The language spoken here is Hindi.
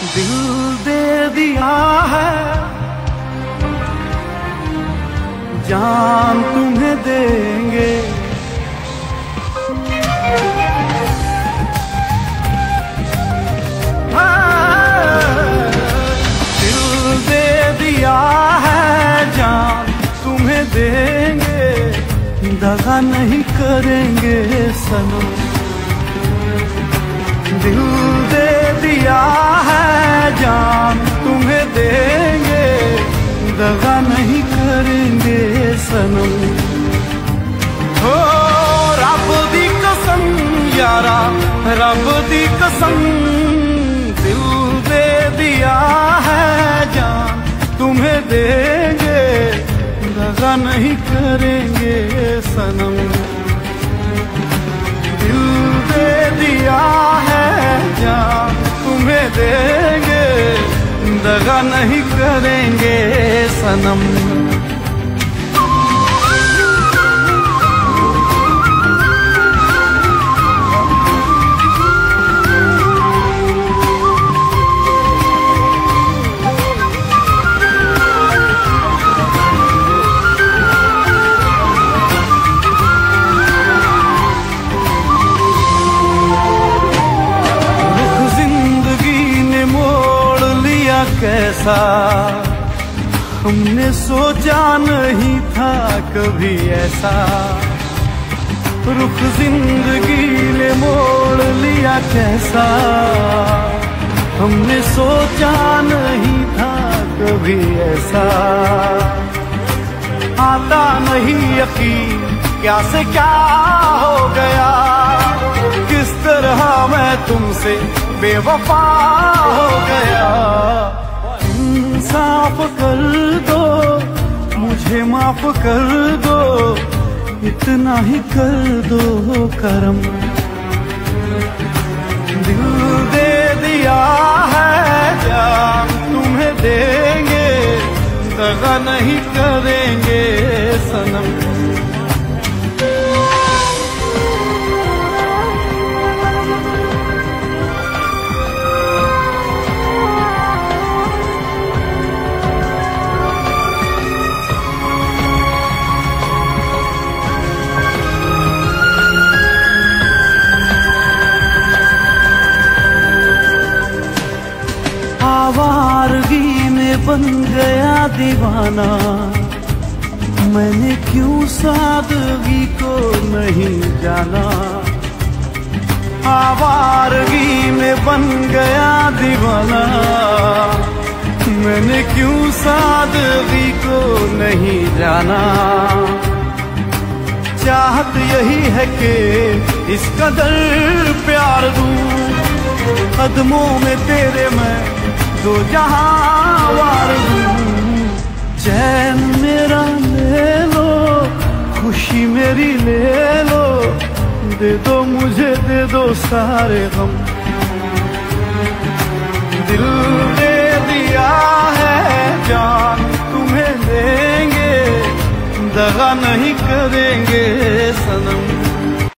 दिल दे दिया है, जान तुम्हें देंगे। दिल दे दिया है, जान तुम्हें देंगे, दगा नहीं करेंगे सनम। दिल दे दिया है, जान तुम्हें देंगे, दगा नहीं करेंगे सनम। हो रब दी कसम यारा, रब दी कसम, दिल दे दिया है, जान तुम्हें देंगे, दगा नहीं करेंगे सनम। दिल दे दिया है, जान तुम्हें देंगे, दगा नहीं करेंगे सनम। कैसा हमने सोचा नहीं था कभी ऐसा, रुख जिंदगी ने मोड़ लिया कैसा, हमने सोचा नहीं था कभी ऐसा। आता नहीं यकीन क्या से क्या हो गया, किस तरह मैं तुमसे बेवफा हो गया। इंसाफ कर दो, मुझे माफ कर दो, इतना ही कर दो करम। दिल दे दिया है, जान तुम्हें देंगे, दगा नहीं करेंगे सनम। आवारगी में बन गया दीवाना, मैंने क्यों सादगी को नहीं जाना। आवारगी में बन गया दीवाना, मैंने क्यों सादगी को नहीं जाना। चाहत यही है कि इस कदर प्यार दूं, कदमों में तेरे मैं दो जहां वार दूं। चैन मेरा ले लो, खुशी मेरी ले लो, दे दो मुझे दे दो सारे गम। दिल दे दिया है, जान तुम्हें देंगे, दगा नहीं करेंगे